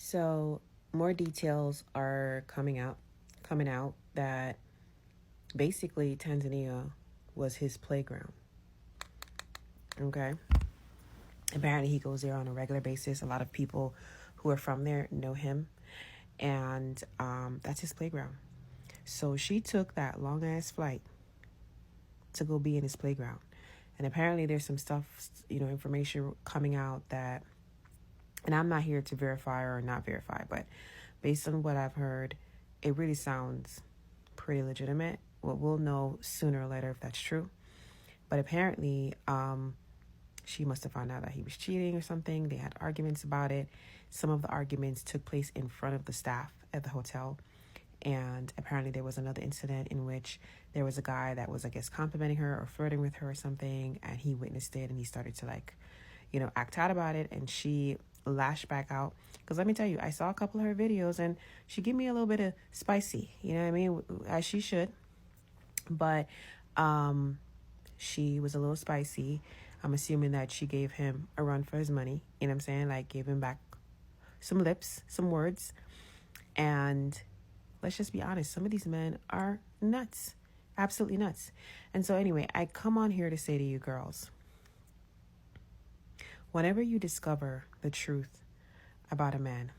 So more details are coming out that basically Tanzania was his playground. Okay. Apparently he goes there on a regular basis. A lot of people who are from there know him, and that's his playground. So she took that long ass flight to go be in his playground. And apparently there's some stuff, information coming out that, and I'm not here to verify or not verify, but based on what I've heard, it really sounds pretty legitimate. Well, we'll know sooner or later if that's true. But apparently, she must have found out that he was cheating or something. They had arguments about it. Some of the arguments took place in front of the staff at the hotel. And apparently there was another incident in which there was a guy that was, I guess, complimenting her or flirting with her or something. And he witnessed it and he started to act out about it. And she lashed back out. Because let me tell you, I saw a couple of her videos and she gave me a little bit of spicy, you know what I mean? As she should. But she was a little spicy. I'm assuming that she gave him a run for his money. You know what I'm saying? Like, gave him back some lips, some words. And let's just be honest. Some of these men are nuts. Absolutely nuts. And so anyway, I come on here to say to you girls, whenever you discover the truth about a man,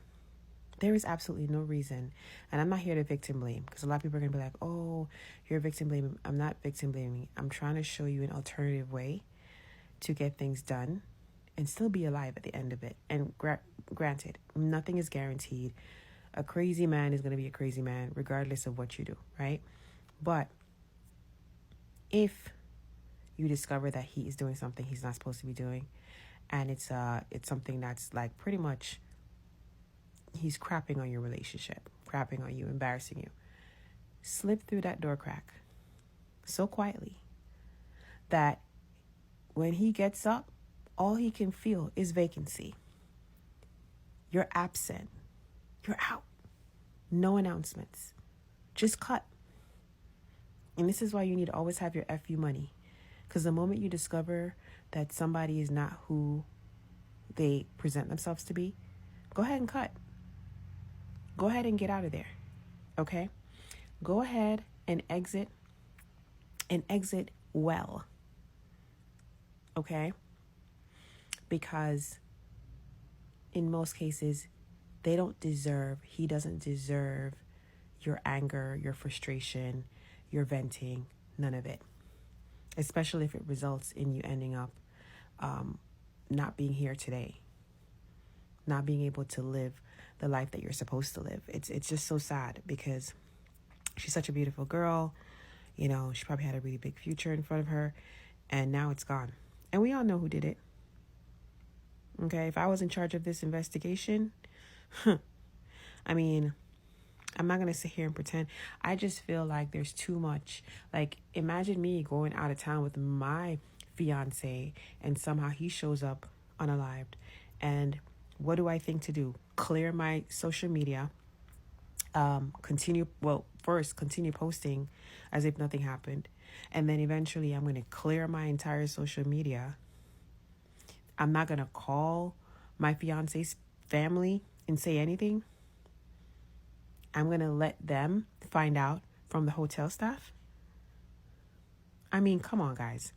there is absolutely no reason. And I'm not here to victim blame, because a lot of people are going to be like, oh, you're victim blaming. I'm not victim blaming. I'm trying to show you an alternative way to get things done and still be alive at the end of it. And granted, nothing is guaranteed. A crazy man is going to be a crazy man regardless of what you do, right? But if you discover that he is doing something he's not supposed to be doing, and it's something that's like pretty much he's crapping on your relationship, crapping on you, embarrassing you, slip through that door crack so quietly that when he gets up, all he can feel is vacancy. You're absent. You're out. No announcements. Just cut. And this is why you need to always have your FU money. Because the moment you discover that somebody is not who they present themselves to be, go ahead and cut. Go ahead and get out of there. Okay? Go ahead and exit well. Okay? Because in most cases, he doesn't deserve your anger, your frustration, your venting, none of it. Especially if it results in you ending up not being here today, not being able to live the life that you're supposed to live. It's just so sad because she's such a beautiful girl. You know, she probably had a really big future in front of her, and now it's gone. And we all know who did it. Okay, if I was in charge of this investigation, I mean, I'm not going to sit here and pretend. I just feel like there's too much. Like, imagine me going out of town with my fiance and somehow he shows up unalived. And what do I think to do? Clear my social media. Continue posting as if nothing happened. And then eventually I'm going to clear my entire social media. I'm not going to call my fiance's family and say anything. I'm going to let them find out from the hotel staff. I mean, come on, guys.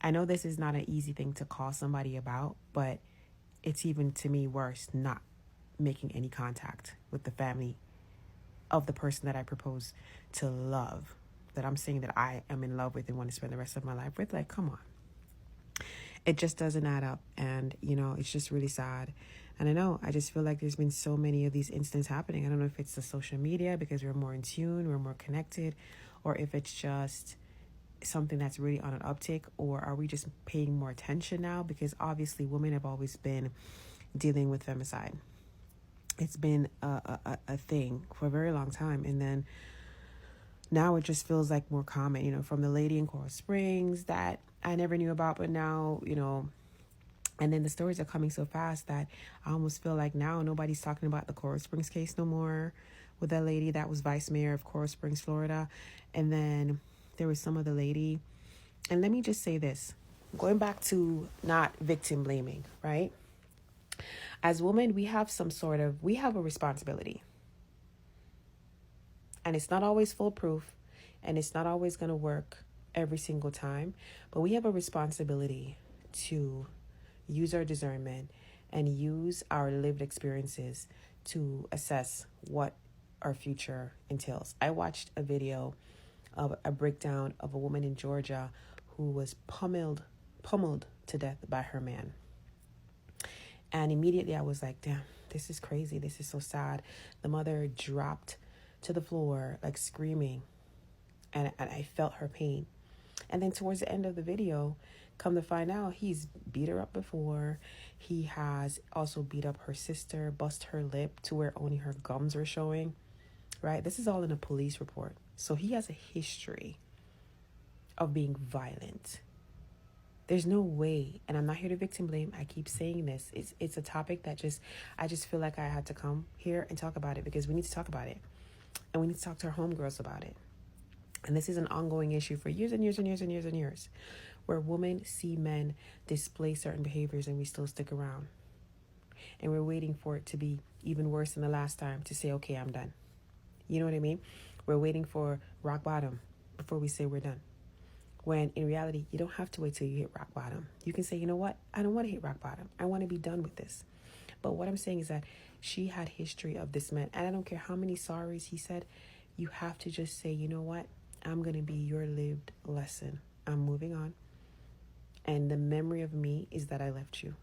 I know this is not an easy thing to call somebody about, but it's even, to me, worse not making any contact with the family of the person that I propose to love, that I'm saying that I am in love with and want to spend the rest of my life with. Like, come on. It just doesn't add up. And, it's just really sad. And I just feel like there's been so many of these incidents happening. I don't know if it's the social media because we're more in tune, we're more connected, or if it's just something that's really on an uptick, or are we just paying more attention now? Because obviously women have always been dealing with femicide. It's been a thing for a very long time. And then now it just feels like more common, from the lady in Coral Springs that I never knew about, but now, and then the stories are coming so fast that I almost feel like now nobody's talking about the Coral Springs case no more with that lady that was vice mayor of Coral Springs, Florida. And then there was some other lady. And let me just say this, going back to not victim blaming, right? As women, we have a responsibility. And it's not always foolproof, and it's not always going to work every single time, but we have a responsibility to use our discernment and use our lived experiences to assess what our future entails. I watched a video of a breakdown of a woman in Georgia who was pummeled to death by her man. And immediately I was like, damn, this is crazy. This is so sad. The mother dropped to the floor, like screaming. And I felt her pain. And then towards the end of the video, come to find out, he's beat her up before. He has also beat up her sister, bust her lip to where only her gums were showing. Right? This is all in a police report. So he has a history of being violent. There's no way, and I'm not here to victim blame. I keep saying this. It's a topic that I just feel like I had to come here and talk about it, because we need to talk about it. And we need to talk to our homegirls about it. And this is an ongoing issue for years and years and years and years and years, where women see men display certain behaviors and we still stick around. And we're waiting for it to be even worse than the last time to say, okay, I'm done. You know what I mean? We're waiting for rock bottom before we say we're done. When in reality, you don't have to wait till you hit rock bottom. You can say, you know what? I don't want to hit rock bottom. I want to be done with this. But what I'm saying is that she had history of this man. And I don't care how many sorries he said. You have to just say, you know what? I'm going to be your lived lesson. I'm moving on. And the memory of me is that I left you.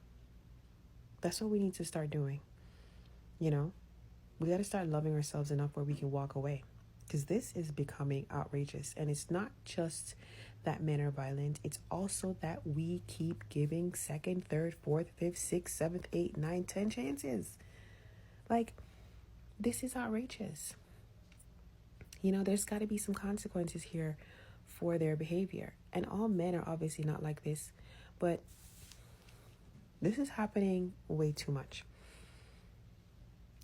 That's what we need to start doing. You know, we got to start loving ourselves enough where we can walk away. Because this is becoming outrageous. And it's not just that men are violent. It's also that we keep giving second, third, fourth, fifth, sixth, seventh, eighth, nine, 10 chances. Like, this is outrageous. You know, there's got to be some consequences here for their behavior. And all men are obviously not like this. But this is happening way too much.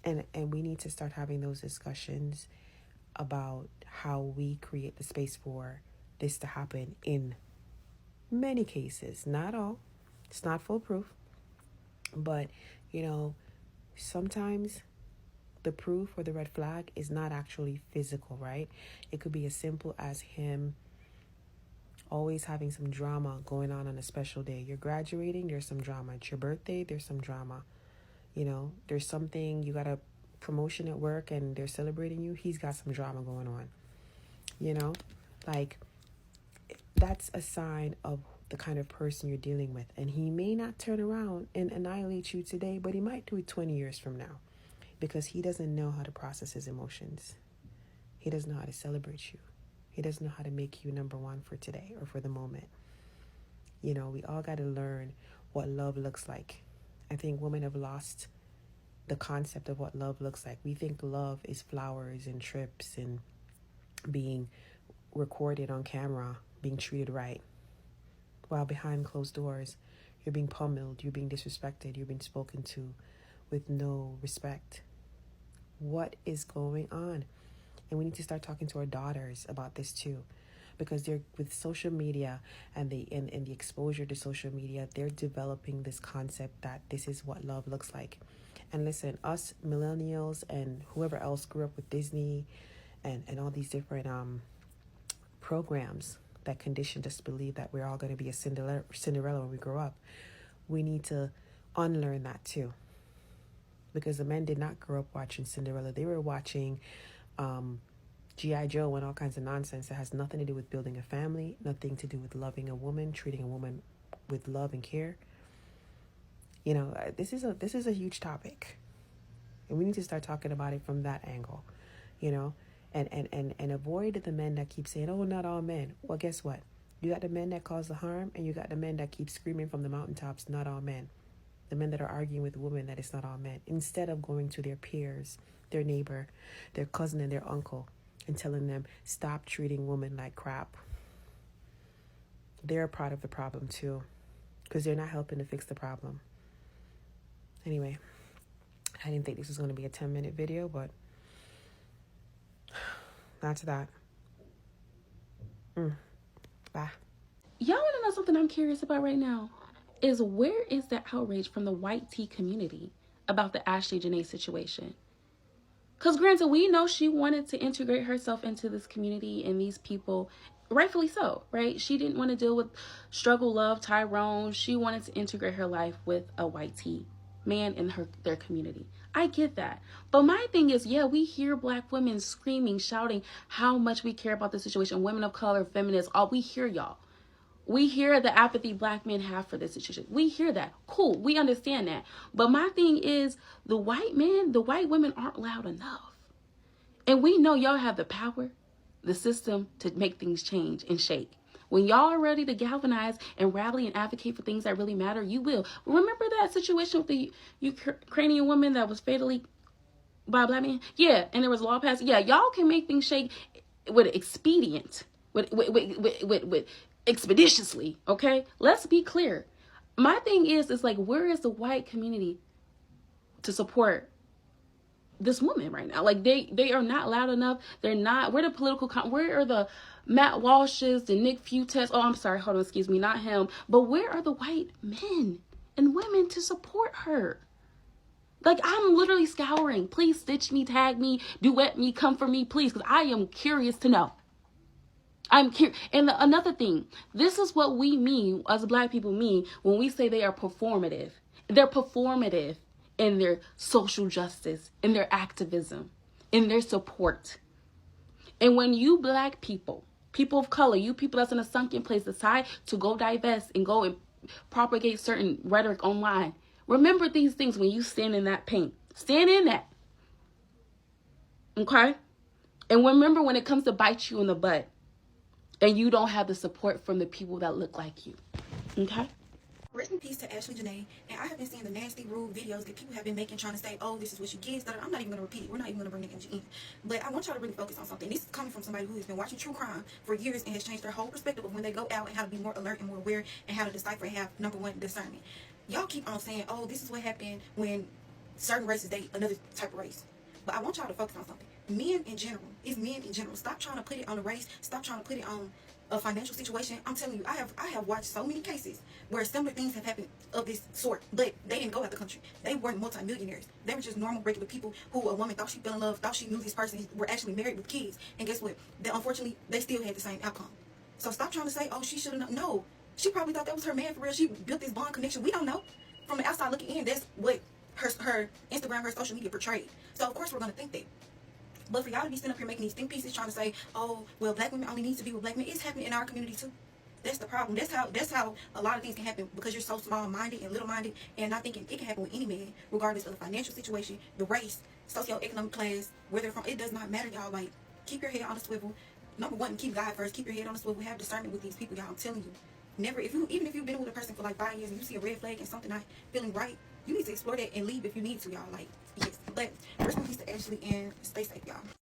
And we need to start having those discussions about how we create the space for this to happen in many cases. Not all. It's not foolproof. But, you know, sometimes the proof or the red flag is not actually physical, right? It could be as simple as him always having some drama going on a special day. You're graduating, there's some drama. It's your birthday, there's some drama. You know, there's something, you got a promotion at work and they're celebrating you. He's got some drama going on. You know, like, that's a sign of the kind of person you're dealing with. And he may not turn around and annihilate you today, but he might do it 20 years from now, because he doesn't know how to process his emotions. He doesn't know how to celebrate you. He doesn't know how to make you number one for today or for the moment. You know, we all got to learn what love looks like. I think women have lost the concept of what love looks like. We think love is flowers and trips and being recorded on camera, being treated right. While behind closed doors, you're being pummeled, you're being disrespected, you're being spoken to with no respect. What is going on? And we need to start talking to our daughters about this too, because they're with social media and the exposure to social media, they're developing this concept that this is what love looks like. And listen, us millennials and whoever else grew up with Disney and all these different programs that conditioned us to believe that we're all going to be a Cinderella when we grow up, we need to unlearn that too. Because the men did not grow up watching Cinderella. They were watching G.I. Joe and all kinds of nonsense that has nothing to do with building a family, nothing to do with loving a woman, treating a woman with love and care. You know, this is a huge topic. And we need to start talking about it from that angle, you know, and avoid the men that keep saying, oh, not all men. Well, guess what? You got the men that cause the harm, and you got the men that keep screaming from the mountaintops, not all men. The men that are arguing with women that it's not all men, instead of going to their peers, their neighbor, their cousin, and their uncle, and telling them, stop treating women like crap. They're a part of the problem too, because they're not helping to fix the problem. Anyway, I didn't think this was going to be a 10-minute video, but that's that. Bye. Y'all want to know something I'm curious about right now? is, where is that outrage from the white tea community about the Ashlee Jenae situation? Because granted, we know she wanted to integrate herself into this community and these people, rightfully so, right? She didn't want to deal with struggle, love, Tyrone. She wanted to integrate her life with a white tea man in their community. I get that. But my thing is, yeah, we hear black women screaming, shouting how much we care about the situation. Women of color, feminists, all we hear y'all. We hear the apathy black men have for this situation. We hear that. Cool. We understand that. But my thing is, the white women aren't loud enough. And we know y'all have the power, the system to make things change and shake. When y'all are ready to galvanize and rally and advocate for things that really matter, you will. Remember that situation with the Ukrainian woman that was fatally by a black man? Yeah, and there was law passed. Yeah, y'all can make things shake with expedient, with expeditiously, okay? Let's be clear. My thing is, it's like, where is the white community to support this woman right now? Like, they are not loud enough. They're not. Where the political where are the Matt Walshes, the Nick Futets? Oh, I'm sorry, hold on, excuse me, not him. But where are the white men and women to support her? Like, I'm literally scouring. Please stitch me, tag me, duet me, come for me, please, because I am curious to know. I'm curious. And another thing, this is what we mean, as black people mean, when we say they are performative. They're performative in their social justice, in their activism, in their support. And when you black people, people of color, you people that's in a sunken place, decide to go divest and go and propagate certain rhetoric online, remember these things when you stand in that paint. Stand in that. Okay? And remember when it comes to bite you in the butt, and you don't have the support from the people that look like you. Okay? Rest in peace to Ashlee Jenae. And I have been seeing the nasty, rude videos that people have been making, trying to say, oh, this is what she gets. I'm not even going to repeat it. We're not even going to bring the energy in. But I want y'all to really focus on something. This is coming from somebody who has been watching true crime for years and has changed their whole perspective of when they go out and how to be more alert and more aware and how to decipher and have, number one, discernment. Y'all keep on saying, oh, this is what happened when certain races date another type of race. But I want y'all to focus on something. Men in general. It's men in general. Stop trying to put it on a race. Stop trying to put it on a financial situation. I'm telling you, I have watched so many cases where similar things have happened of this sort, but they didn't go out the country. They weren't multimillionaires. They were just normal, regular people who a woman thought she fell in love, thought she knew this person, were actually married with kids. And guess what? Unfortunately, they still had the same outcome. So stop trying to say, oh, she should have known. No, she probably thought that was her man for real. She built this bond connection. We don't know. From the outside looking in, that's what her Instagram, her social media portrayed. So of course we're going to think that. But for y'all to be sitting up here making these think pieces, trying to say, oh, well, black women only need to be with black men, it's happening in our community too. That's the problem. That's how a lot of things can happen, because you're so small-minded and little-minded and not thinking it can happen with any man, regardless of the financial situation, the race, socioeconomic class, where they're from. It does not matter, y'all. Like, keep your head on the swivel. Number one, keep God first. Keep your head on the swivel. Have discernment with these people, y'all. I'm telling you. Never, even if you've been with a person for like 5 years and you see a red flag and something not feeling right, you need to explore that and leave if you need to, y'all. Like, yes. But rest in peace to Ashlee and stay safe, y'all.